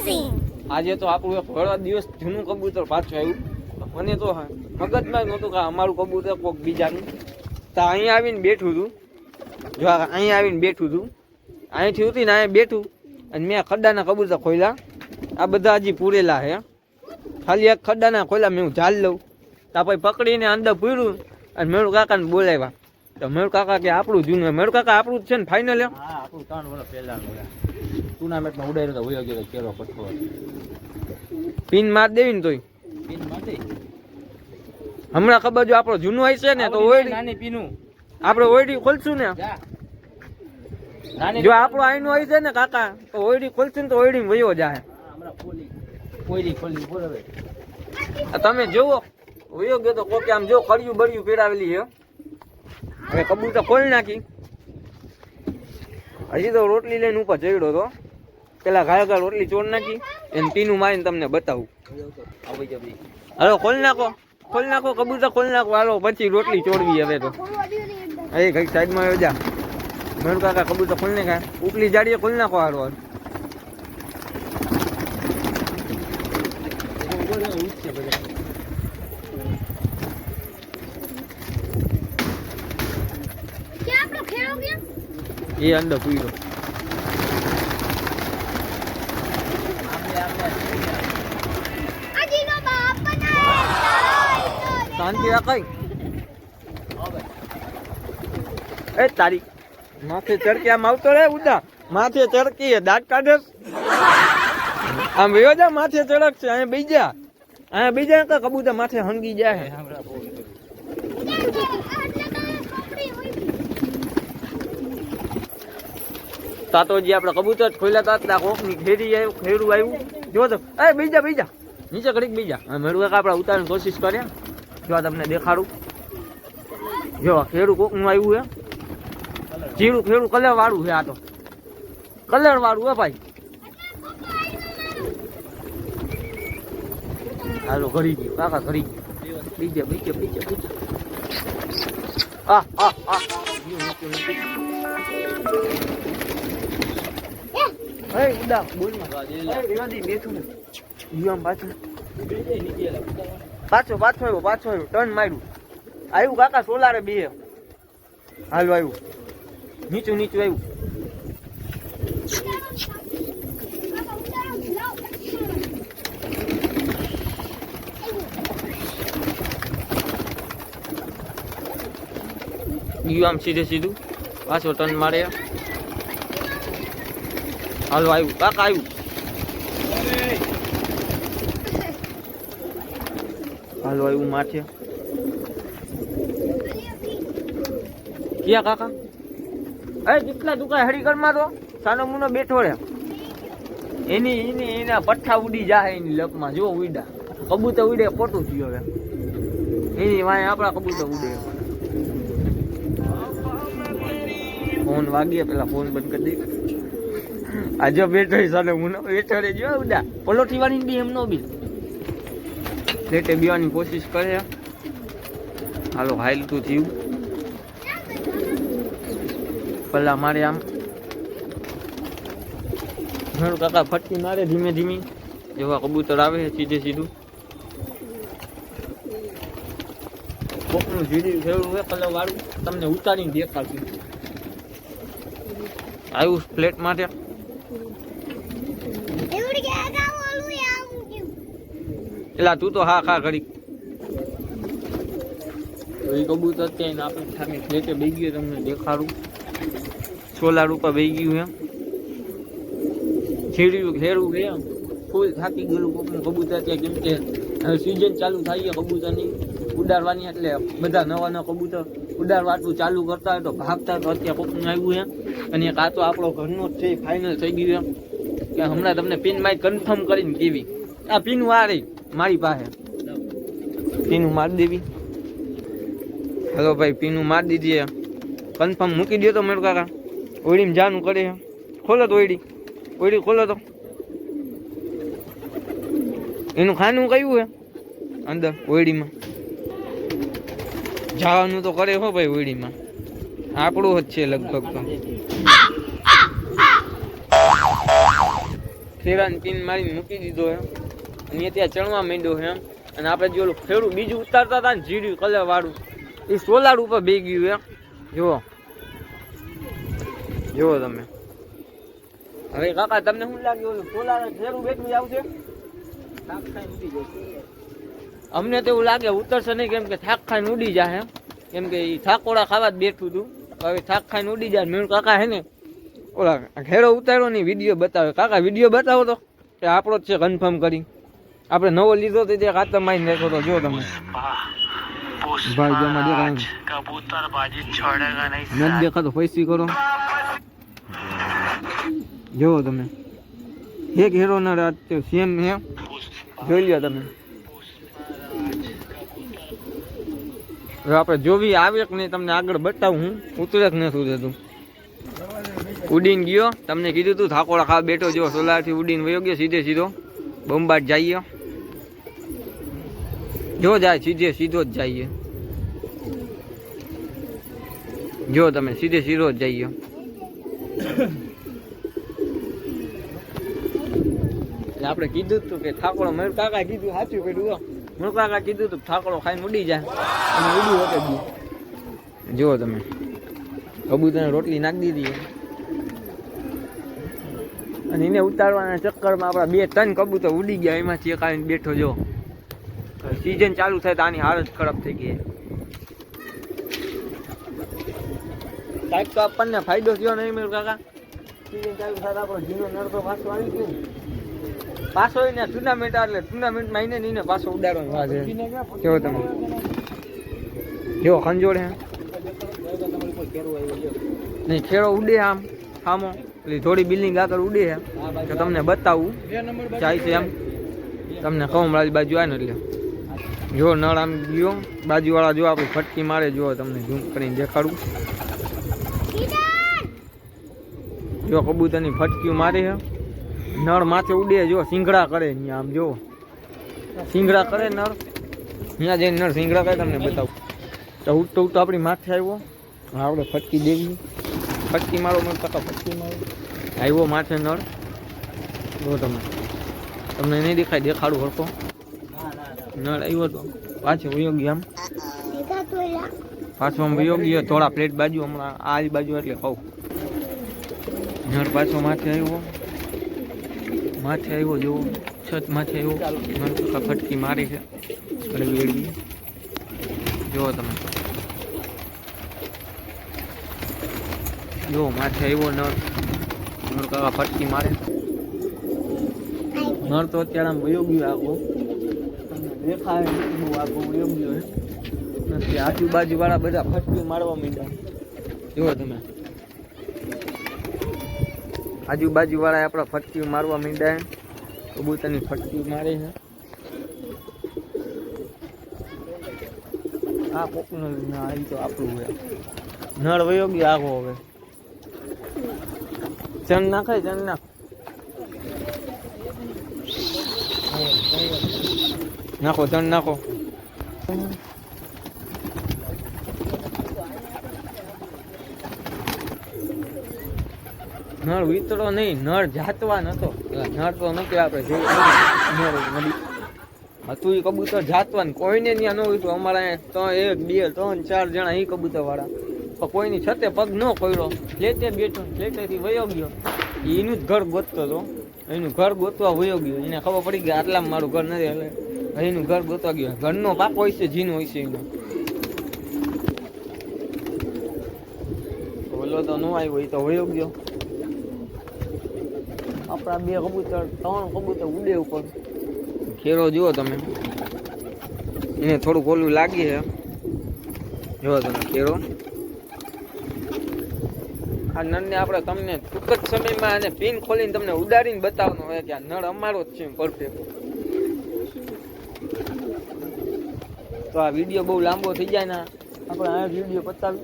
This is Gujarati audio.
આજે તો આપણું એક હળવા દિવસ જૂનું કબૂતર પાછું આવ્યું. મને તો મગજમાં નહોતું કે અમારું કબૂતર કોઈક બીજાનું. તો અહીંયા આવીને બેઠું હતું. જો અહીંયા આવીને બેઠું હતું. અહીંથી ઉતરીને અહીંયા બેઠું અને મેં ખડ્ડાના કબૂતર ખોલ્યા. આ બધા હજી પૂરેલા છે. ખાલી એક ખડ્ડાના ખોલ્યા. મેં હું ઝાલ લઉં તો પછી પકડીને અંદર પૂર્યું અને મેળુ કાકાને બોલાવ્યા. તો મેળુ કાકા કે આપણું જૂનું. મેળુ કાકા આપણું જ છે ને ફાઇનલ? હા, આપણું 3 વર્ષ પહેલાનું ટુર્નામેન્ટમાં ઉડાડ્યો તો વયો ગયો કેરો પઠો. પિન માર દેવી ને તોય પિન મારી હમણાં ખબર જો આપણો જૂનું હોય છે ને તો ઓયડી નાની પીનું આપણે ઓયડી ખોલશું ને. જો આપણું આઈનું હોય છે ને કાકા તો ઓયડી ખોલશું ને તો ઓયડી વયો જાય. ખોલી બોલ હવે તમે જોવો વયો ગયો તો કોકે આમ જો કર્યું બળ્યું પીડાવેલી છે. હવે કબૂતર ખોલી નાખી. હજી તો રોટલી લઈને ઉપર ચડ્યો હતો. પેલા ઘાય રોટલી ચોર નાખી એને પીનું મારીને તમને બતાવું. હાલો ખોલી નાખો, ખોલી નાખો કબૂતર ખોલી નાખો. હાલો પછી રોટલી ચોરવી હવે તો. એ કઈક સાઈડમાં આવ્યો જા. મેળુ કાકા કબૂતર ખોલી નાખા. ઉપલી જાડીએ ખોલી નાખો. હાલો એ અંદર પૂરો શાંતિ રાખાય. એ તારી માથે ચરકી આમ આવતો રે ઉડા. માથે ચરકી દાંત કાઢે આમ વયો જા. માથે ચડક છે અહીંયા બીજા કે કબૂતર માથે હંગી જાય. તાતોજી આપણે કબૂતર ખોલ્યા હતા કોકની ખેરું આવ્યું. જો તો એ બીજા નીચે ઘડીક બીજા મેળુ કાકા આપણે ઉતારવાની કોશિશ કર્યા. જો તમને દેખાડું. જો ખેરું કોકનું આવ્યું હે. જીરું ખેરું કલર વાળું છે. આ તો કલર વાળું હે ભાઈ. હાલો ઘડી ગયું કાકા ઘડી ગયું. બીજે ઉડા બોલમાં બેઠું પાછો આવ્યો ટર્ન માર્યું. આવ્યું કાકા સોલારે બે. હાલો આવ્યું નીચું આવ્યું. ગયું આમ સીધું પાછો ટર્ન મારે. હાલો આવ્યું કાકા આવ્યું. હાલો આવ્યું માથે. ક્યાં કાકા? કેટલા દુકાન હરીકર મારો સાનો મુનો બેઠો રે. એના પઠ્ઠા ઉડી જાય એની લપમાં. જો ઉડા કબૂતર ઉડે ખોટું થયું હવે. એની વાય આપણા કબૂતર ઉડે. ફોન વાગીએ પેલા ફોન બંધ કરી દઈ. આજે બેઠો સાને મુનો બેઠો રે. જો ઉડા પલોઠી વાળી બી એમ નો બી લેટે બીવાની કોશિશ કરે. હાલો હાલતું થયું. પેલા મારે આમ મેળુ કાકા ફટકી મારે ધીમે જેવા કબૂતર આવે છે સીધું. કોકનું જીડી ફેરવું હોય કલર વાળું તમને ઉતારીને દેખાડશું. આવ્યું પ્લેટ માટે. એલા તું તો હા ઘડી. કબૂતર ત્યાં આપણી સામે પ્લેટે બેસી ગયો. તમને દેખાડું. સોલાર ઉપર બેસી ગયું એમ. છેડ્યું ખેડું છે. ફૂલ થાકી ગયેલું કોકનું કબૂતર ત્યાં. કેમ કે હવે સિઝન ચાલુ થાય કબૂતરની ઉડાડવાની. એટલે બધા નવા કબૂતર ઉડાડવાટલું ચાલુ કરતા હોય તો ભાગતા. તો અત્યારે કોકનું આવ્યું છે. અને એક આ તો આપણો ઘરનો જ છે. ફાઇનલ થઈ ગયું એમ કે હમણાં તમને પિન મારી કન્ફર્મ કરીને કેવી. આ પિન વાળી મારી પાસે પીનું મારી દેવી. હેલો ભાઈ પીનું મારી દીધી. કન્ફર્મ મૂકી દો તો મેળુ કાકા. ઓયડીમાં જાનું કરે. ખોલો તો ઓયડી ખોલો તો. એનું ખાનું કયું હે અંદર ઓયડીમાં? જવાનું તો કરે હો ભાઈ ઓયડીમાં. આપણું જ છે લગભગ. તો ફેરાની પિન મારીને મૂકી દીધો છે અને ત્યાં ચણવા માંડ્યો છે એમ. અને આપણે જે ઓલું ખેડું બીજું ઉતારતા હતા ને જીડ્યું કલર વાળું એ સોલાર ઉપર બે ગયું એમ. જુઓ જુઓ તમે. હવે કાકા તમને શું લાગે ઓલું સોલાર ખેડું બેઠું આવશે? અમને તો એવું લાગે ઉતરશે નહીં, કેમ કે થાક ખાઈને ઉડી જાય. કેમ કે એ થાકોડા ખાવા જ બેઠું હતું, હવે થાક ખાઈને ઉડી જાય. મેં કાકા હે ને ઓલા ઘેરો ઉતાર્યો ને વિડીયો બતાવે. કાકા વિડીયો બતાવો તો કે આપણો જ છે કન્ફર્મ કરી. આપણે નવો લીધો તો તે ખાતર મારીને નાખ્યો તો. જો તમે ભાઈ જમા દેખાય નથી દેખાતો, પૈસી કરો. જોવો તમે એક હેરો ના રાત સેમ હે, જોઈ લ્યો તમે. હવે આપણે જોવી આવે કે નહીં તમને આગળ બતાવું હું. ઉતરે જ નથી ઉતરતું. ઉડીને ગયો, તમને કીધું તું થાકોડા ખાવા બેઠો. જો સોલારથી ઉડીને વયો ગયો સીધે સીધો. બોમ્બાટ જઈએ, જો જાય સીધે સીધો જ જઈએ. જો તમે સીધે સીધો જ જઈએ. આપણે કીધું તું કે થાકોડો, મેં કાકા કીધું સાચું પડ્યું. મેં કાકા કીધું તું થાકોડો ખાઈને ઉડી જાય અને ઉડી હોતે ગયું. જુઓ તમે કબૂતરને રોટલી નાખી દીધી અને એને ઉતારવાના ચક્કરમાં આપણા 2-3 કબૂતર ઉડી ગયા. એમાંથી એક આવીને બેઠો. જો સિઝન ચાલુ થાય તો આની હાલત ખરાબ થઈ ગઈ. કાંઈક તો આપણને ફાયદો થયો નહીં મેં કાકા. સિઝન ચાલુ થાય આપણો જૂનો નરકો પાછો આવી ગયો. પાછો એને ટુર્નામેન્ટ એટલે ટુર્નામેન્ટમાં એને ને પાછો ઉડાડવાનો વાત છે. કેવો તમે કેવો ખંજોડ હે નહીં. ખેડો ઉડે આમ સામો એટલે થોડી બિલ્ડિંગ આગળ ઉડે છે તો તમને બતાવું જાય છે એમ. તમને કહું મારી બાજુ આવે ને એટલે જો નળ આમ ગયો બાજુવાળા. જો આપણી ફટકી મારે. જો તમને ઝૂમ કરીને દેખાડું. જો કબૂતરની ફટકી મારે છે. નળ માથે ઉડે. જો સિંગડા કરે અહીંયા આમ. જો સિંગડા કરે નળ. અહીંયા જઈને નળ સિંગડા કરે તમને બતાવું. તો ઉઠતો ઉઠતો આપણી માથે આવ્યો. આપણે ફટકી દેવી. ફટકી મારો મને કાકા ફટકી મારો. આવ્યો માથે નળ. જો તમે તમને નહીં દેખાય, દેખાડું હરખો. નળ આવ્યો તો પાછો વયો ગયો આમ. પાછો આમ વયો ગયો થોડા પ્લેટ બાજુ. હમણાં આ બાજુ એટલે કહું. નળ પાછો માથે આવ્યો. માથે આવ્યો. જો છત માથે આવ્યો. નળ કાકા ફટકી મારી છે હળવી હળવી. જુઓ તમે જો માથે આવ્યો નળ. નળ કાકા ફટકી મારે. નળ તો અત્યારે આમ વયો ગયો આખો. તમને દેખાય બહુ આખો વયો ગયો નથી. આજુબાજુ વાળા બધા ફટકી મારવા માંડ્યા. જુઓ તમે આજુબાજુ વાળા આપણા ફટકી મારવા માંડ્યા. કબૂતરની ફટકી મારે છે. આ કોકનો ના એ તો આપણું હોય. નળ વયો ગયો આખો. હવે ચણ નાખાય. ચણ નાખ. નાખો ચણ નાખો. નળ વિતરો નહીં, નળ જાતવા નતો. નળ તો નથી આપણે જોયું હતું. એ કબૂતર જાતવા કોઈને ત્યાં ન હોય તો અમારા તો 1, 2, 3, 4 જણા એ કબૂતર વાળા. પણ કોઈની છતે પગ ન પડ્યો. ફ્લેટે બેઠો. ફ્લેટેથી વયો ગયો. એનું જ ઘર ગોતતો હતો. એનું ઘર ગોતવા વયો ગયો. એને ખબર પડી કે આટલામાં મારું ઘર નથી એટલે એનું ઘર ગોતવા ગયો. ઘરનો પાકો હોય છે, જીનો હોય છે એનો. ઓલો તો ન આવ્યો, એ તો વયો ગયો. આપણા 2 કબૂતર 3 કબૂતર ઉડે ઉપર. ખેરો જુઓ તમે. એને થોડુંક ઓલું લાગી છે. જુઓ તમે ખેરો. આ નળને આપણે તમને ટૂંક જ સમયમાં અને પિન ખોલીને તમને ઉડાડીને બતાવવાનો હોય કે આ નળ અમારો જ છે પરફેક્ટ. તો આ વિડીયો બહુ લાંબો થઈ જાય ને આપણે આ વિડીયો પતાવી.